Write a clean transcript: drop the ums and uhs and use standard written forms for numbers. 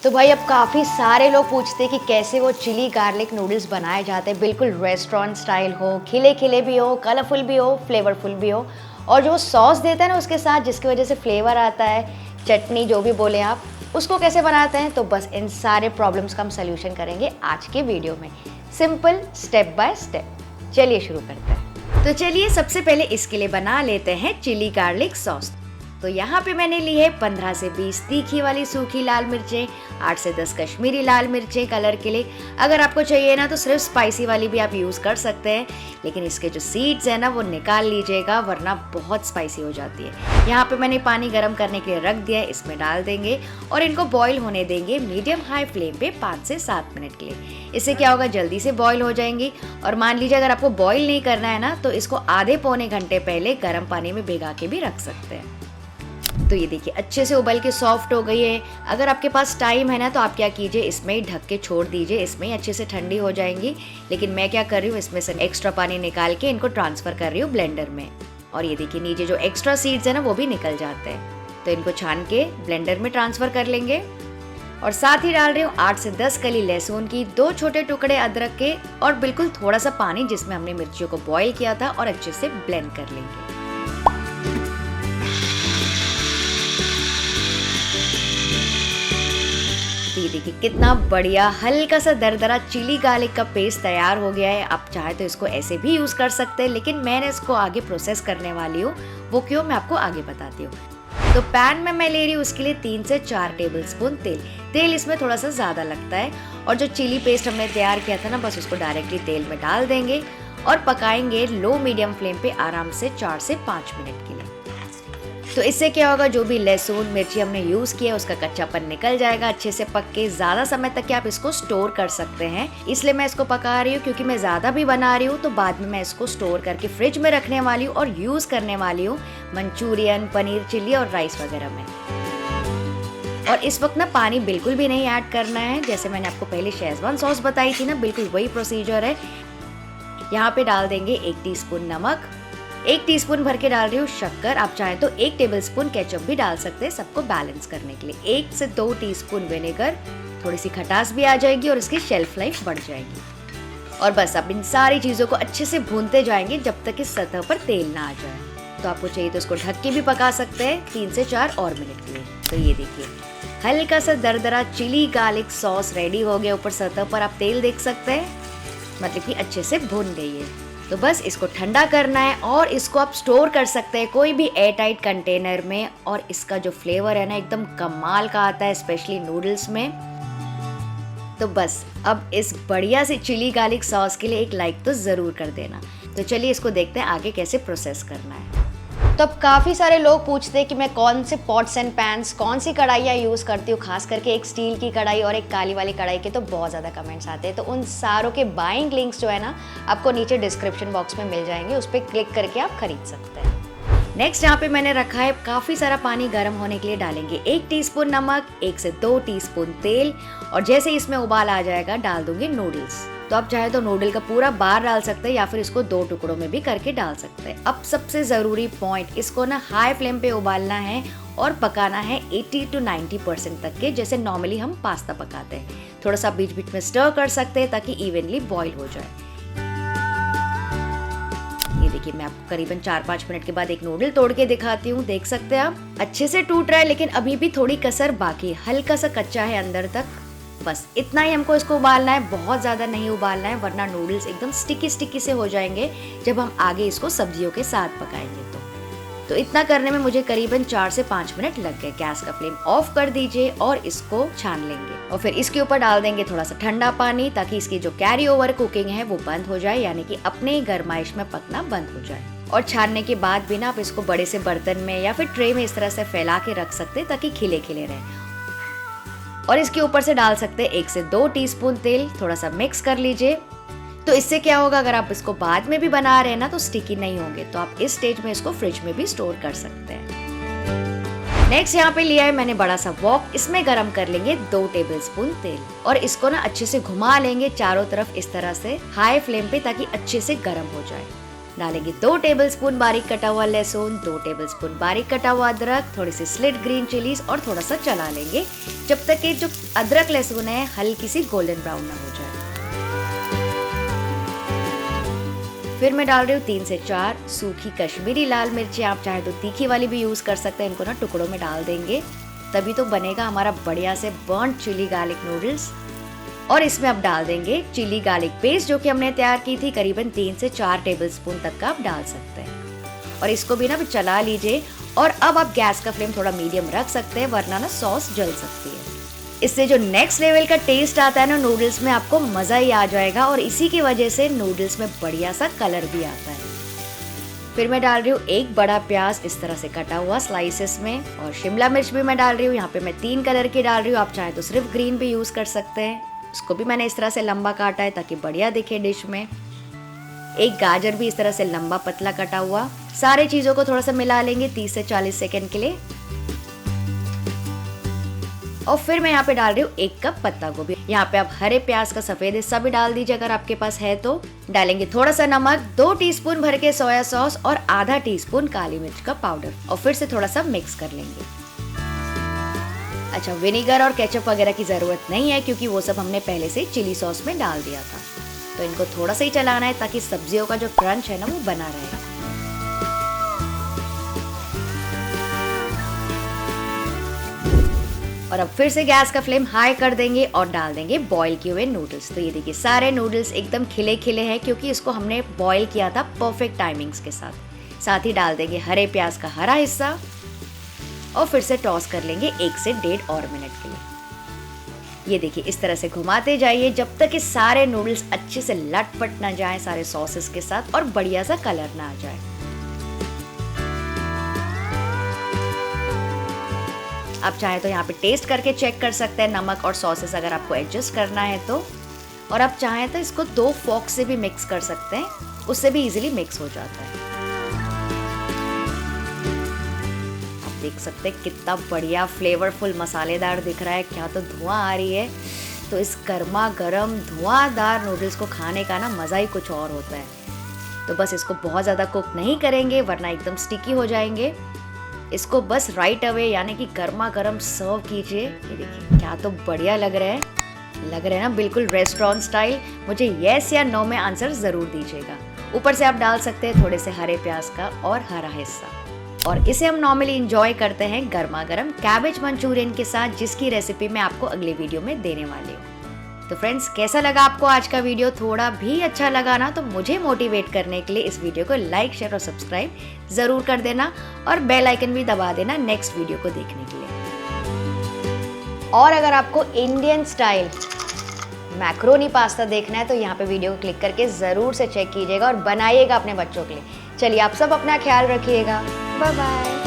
तो भाई अब काफ़ी सारे लोग पूछते हैं कि कैसे वो चिली गार्लिक नूडल्स बनाए जाते हैं, बिल्कुल रेस्टोरेंट स्टाइल हो, खिले खिले भी हो, कलरफुल भी हो, फ्लेवरफुल भी हो। और जो सॉस देता है ना उसके साथ, जिसकी वजह से फ्लेवर आता है, चटनी जो भी बोले आप, उसको कैसे बनाते हैं, तो बस इन सारे प्रॉब्लम्स का हम सोल्यूशन करेंगे आज के वीडियो में, सिंपल स्टेप बाय स्टेप। चलिए शुरू करते हैं। तो चलिए सबसे पहले इसके लिए बना लेते हैं चिली गार्लिक सॉस। तो यहाँ पे मैंने ली है 15 से 20 तीखी वाली सूखी लाल मिर्चें, 8 से 10 कश्मीरी लाल मिर्चें कलर के लिए। अगर आपको चाहिए ना तो सिर्फ स्पाइसी वाली भी आप यूज़ कर सकते हैं, लेकिन इसके जो सीड्स है ना वो निकाल लीजिएगा, वरना बहुत स्पाइसी हो जाती है। यहाँ पे मैंने पानी गर्म करने के लिए रख दिया है, इसमें डाल देंगे और इनको बॉईल होने देंगे मीडियम हाई फ्लेम पे 5 से 7 मिनट के लिए। इससे क्या होगा, जल्दी से बॉईल हो जाएंगी। और मान लीजिए अगर आपको बॉईल नहीं करना है ना तो इसको आधे पौने घंटे पहले गर्म पानी में भिगा के भी रख सकते हैं। तो ये देखिए अच्छे से उबल के सॉफ्ट हो गई है। अगर आपके पास टाइम है ना तो आप क्या कीजिए, इसमें ही ढक के छोड़ दीजिए, इसमें ही अच्छे से ठंडी हो जाएंगी। लेकिन मैं क्या कर रही हूँ, इसमें से एक्स्ट्रा पानी निकाल के इनको ट्रांसफ़र कर रही हूँ ब्लेंडर में। और ये देखिए नीचे जो एक्स्ट्रा सीड्स है ना वो भी निकल जाते हैं। तो इनको छान के ब्लेंडर में ट्रांसफ़र कर लेंगे। और साथ ही डाल रही हूँ 8 से 10 कली लहसुन की, 2 छोटे टुकड़े अदरक के और बिल्कुल थोड़ा सा पानी जिसमें हमने मिर्चियों को बॉईल किया था, और अच्छे से ब्लेंड कर लेंगे। ये देखिए कितना बढ़िया हल्का सा दरदरा चिली गार्लिक का पेस्ट तैयार हो गया है। आप चाहे तो इसको ऐसे भी यूज़ कर सकते हैं, लेकिन मैंने इसको आगे प्रोसेस करने वाली हूँ, वो क्यों मैं आपको आगे बताती हूँ। तो पैन में मैं ले रही हूँ उसके लिए 3 से 4 टेबलस्पून तेल। तेल इसमें थोड़ा सा ज़्यादा लगता है। और जो चिली पेस्ट हमने तैयार किया था ना, बस उसको डायरेक्टली तेल में डाल देंगे और पकाएंगे लो मीडियम फ्लेम पे आराम से 4 से 5 मिनट के लिए। तो इससे क्या होगा, जो भी लहसुन मिर्ची हमने यूज़ किया उसका कच्चापन निकल जाएगा अच्छे से पक के। ज़्यादा समय तक कि आप इसको स्टोर कर सकते हैं, इसलिए मैं इसको पका रही हूँ, क्योंकि मैं ज़्यादा भी बना रही हूँ तो बाद में मैं इसको स्टोर करके फ्रिज में रखने वाली हूँ और यूज़ करने वाली हूँ मंचूरियन, पनीर चिल्ली और राइस वगैरह में। और इस वक्त ना पानी बिल्कुल भी नहीं ऐड करना है, जैसे मैंने आपको पहले शेजवान सॉस बताई थी ना, बिल्कुल वही प्रोसीजर है। यहाँ पे डाल देंगे 1 टीस्पून नमक, 1 टीस्पून भर के डाल रही हूँ शक्कर। आप चाहें तो 1 टेबलस्पून केचप भी डाल सकते हैं सबको बैलेंस करने के लिए। 1 से 2 टीस्पून विनेगर, थोड़ी सी खटास भी आ जाएगी और इसकी शेल्फ लाइफ बढ़ जाएगी। और बस अब इन सारी चीज़ों को अच्छे से भूनते जाएंगे जब तक इस सतह पर तेल ना आ जाए। तो आपको चाहिए तो इसको ढक के भी पका सकते हैं 3 से 4 और मिनट के लिए। तो ये देखिए हल्का सा दरदरा चिली गार्लिक सॉस रेडी हो गया। ऊपर सतह पर आप तेल देख सकते हैं, मतलब कि अच्छे से भून गई है। तो बस इसको ठंडा करना है और इसको आप स्टोर कर सकते हैं कोई भी एयर टाइट कंटेनर में। और इसका जो फ्लेवर है ना एकदम कमाल का आता है, स्पेशली नूडल्स में। तो बस अब इस बढ़िया सी चिली गार्लिक सॉस के लिए एक लाइक तो ज़रूर कर देना। तो चलिए इसको देखते हैं आगे कैसे प्रोसेस करना है। तो अब काफ़ी सारे लोग पूछते हैं कि मैं कौन से पॉट्स एंड पैन्स, कौन सी कढ़ाइयाँ यूज़ करती हूँ, खास करके एक स्टील की कढ़ाई और एक काली वाली कढ़ाई के तो बहुत ज़्यादा कमेंट्स आते हैं। तो उन सारों के बाइंग लिंक्स जो है ना आपको नीचे डिस्क्रिप्शन बॉक्स में मिल जाएंगे, उस पर क्लिक करके आप खरीद सकते हैं। नेक्स्ट यहाँ पे मैंने रखा है काफ़ी सारा पानी गर्म होने के लिए। डालेंगे 1 टीस्पून नमक, 1 से 2 टीस्पून तेल, और जैसे इसमें उबाल आ जाएगा डाल दूंगी नूडल्स। तो आप चाहे तो नूडल का पूरा बार डाल सकते हैं या फिर इसको 2 टुकड़ों में भी करके डाल सकते हैं। अब सबसे ज़रूरी पॉइंट, इसको ना हाई फ्लेम पे उबालना है और पकाना है 80 to 90% तक के, जैसे नॉर्मली हम पास्ता पकाते हैं। थोड़ा सा बीच बीच में स्टर कर सकते हैं ताकि इवनली बॉईल हो जाए। ये देखिए मैं आपको करीबन 4-5 मिनट के बाद एक नूडल तोड़ के दिखाती हूँ। देख सकते हैं आप अच्छे से टूट रहा है, लेकिन अभी भी थोड़ी कसर बाकी है, हल्का सा कच्चा है अंदर तक। बस इतना ही हमको इसको उबालना है, बहुत ज़्यादा नहीं उबालना है, वरना नूडल्स एकदम स्टिकी से हो जाएंगे जब हम आगे इसको सब्जियों के साथ पकाएंगे। तो इतना करने में मुझे करीबन 4 से 5 मिनट लग गए। गैस का फ्लेम ऑफ कर दीजिए और इसको छान लेंगे। और फिर इसके ऊपर डाल देंगे थोड़ा सा ठंडा पानी, ताकि इसकी जो कैरी ओवर कुकिंग है वो बंद हो जाए, यानी कि अपने ही गरमाइश में पकना बंद हो जाए। और छानने के बाद भी ना आप इसको बड़े से बर्तन में या फिर ट्रे में इस तरह से फैला के रख सकते हैं ताकि खिले खिले रहे। और इसके ऊपर से डाल सकते हैं 1 से 2 टीस्पून तेल, थोड़ा सा मिक्स कर लीजिए। तो इससे क्या होगा, अगर आप इसको बाद में भी बना रहे हैं ना तो स्टिकी नहीं होंगे। तो आप इस स्टेज में इसको फ्रिज में भी स्टोर कर सकते हैं। नेक्स्ट यहाँ पे लिया है मैंने बड़ा सा वॉक, इसमें गरम कर लेंगे 2 टेबलस्पून तेल और इसको ना अच्छे से घुमा लेंगे चारों तरफ इस तरह से हाई फ्लेम पे, ताकि अच्छे से गरम हो जाए। डालेंगे 2 टेबलस्पून बारीक कटा हुआ लहसुन, 2 टेबलस्पून बारीक कटा हुआ अदरक, थोड़ी सी स्लिट ग्रीन चिलीज और थोड़ा सा चला लेंगे जब तक कि जो अदरक लहसुन है हल्की सी गोल्डन ब्राउन ना हो जाए। फिर मैं डाल रही हूँ 3 से 4 सूखी कश्मीरी लाल मिर्ची। आप चाहे तो तीखी वाली भी यूज कर सकते हैं। इनको ना टुकड़ों में डाल देंगे, तभी तो बनेगा हमारा बढ़िया से बर्न्ड चिली गार्लिक नूडल्स। और इसमें अब डाल देंगे चिली गार्लिक पेस्ट जो कि हमने तैयार की थी, करीबन 3 से 4 टेबलस्पून तक का आप डाल सकते हैं। और इसको भी ना चला लीजिए। और अब आप गैस का फ्लेम थोड़ा मीडियम रख सकते हैं, वरना ना सॉस जल सकती है। इससे जो नेक्स्ट लेवल का टेस्ट आता है ना नूडल्स में, आपको मज़ा ही आ जाएगा। और इसी की वजह से नूडल्स में बढ़िया सा कलर भी आता है। फिर मैं डाल रही हूँ 1 बड़ा प्याज इस तरह से कटा हुआ स्लाइसेस में, और शिमला मिर्च भी मैं डाल रही हूँ। यहाँ पे मैं 3 कलर की डाल रही हूँ, आप चाहे तो सिर्फ ग्रीन भी यूज़ कर सकते हैं। उसको भी मैंने इस तरह से लंबा काटा है ताकि बढ़िया दिखे डिश में। 1 गाजर भी इस तरह से लंबा पतला कटा हुआ। सारे चीज़ों को थोड़ा सा मिला लेंगे 30 से 40 सेकेंड के लिए। और फिर मैं यहाँ पे डाल रही हूँ 1 कप पत्ता गोभी। यहाँ पे आप हरे प्याज का सफेद हिस्सा भी डाल दीजिए अगर आपके पास है तो। डालेंगे थोड़ा सा नमक, 2 टीस्पून भर के सोया सॉस और आधा टीस्पून काली मिर्च का पाउडर, और फिर से थोड़ा सा मिक्स कर लेंगे। अच्छा, विनेगर और केचप वगैरह की ज़रूरत नहीं है क्योंकि वो सब हमने पहले से चिली सॉस में डाल दिया था। तो इनको थोड़ा सा ही चलाना है ताकि सब्जियों का जो क्रंच है ना वो बना रहे। और अब फिर से गैस का फ्लेम हाई कर देंगे और डाल देंगे बॉईल किए हुए नूडल्स। तो ये देखिए सारे नूडल्स एकदम खिले खिले हैं क्योंकि इसको हमने बॉईल किया था परफेक्ट टाइमिंग्स के साथ। साथ ही डाल देंगे हरे प्याज का हरा हिस्सा और फिर से टॉस कर लेंगे 1 से 1.5 और मिनट के लिए। ये देखिए इस तरह से घुमाते जाइए जब तक कि सारे नूडल्स अच्छे से लटपट ना जाए सारे सॉसेस के साथ और बढ़िया सा कलर ना आ जाए। आप चाहे तो यहाँ पे टेस्ट करके चेक कर सकते हैं नमक और सॉसेस अगर आपको एडजस्ट करना है तो। और आप चाहें तो इसको 2 फोर्क से भी मिक्स कर सकते हैं, उससे भी इजीली मिक्स हो जाता है। देख सकते हैं कितना बढ़िया फ्लेवरफुल मसालेदार दिख रहा है, क्या तो धुआं आ रही है। तो इस गर्मा गर्म धुआंधार नूडल्स को खाने का ना मज़ा ही कुछ और होता है। तो बस इसको बहुत ज़्यादा कुक नहीं करेंगे वरना एकदम स्टिकी हो जाएंगे। इसको बस राइट अवे यानी कि गर्मा गर्म सर्व कीजिए। ये देखिए क्या तो बढ़िया लग रहा है ना, बिल्कुल रेस्टोरेंट स्टाइल। मुझे येस या नो में आंसर ज़रूर दीजिएगा। ऊपर से आप डाल सकते हैं थोड़े से हरे प्याज का और हरा हिस्सा। और इसे हम नॉर्मली इंजॉय करते हैं गर्मा गर्म कैबेज मंचूरियन के साथ, जिसकी रेसिपी मैं आपको अगले वीडियो में देने वाली हूँ। तो फ्रेंड्स, कैसा लगा आपको आज का वीडियो? थोड़ा भी अच्छा लगा ना तो मुझे मोटिवेट करने के लिए इस वीडियो को लाइक, शेयर और सब्सक्राइब ज़रूर कर देना और बेल आइकन भी दबा देना नेक्स्ट वीडियो को देखने के लिए। और अगर आपको इंडियन स्टाइल मैक्रोनी पास्ता देखना है तो यहाँ पे वीडियो को क्लिक करके ज़रूर से चेक कीजिएगा और बनाइएगा अपने बच्चों के लिए। चलिए, आप सब अपना ख्याल रखिएगा। Bye bye.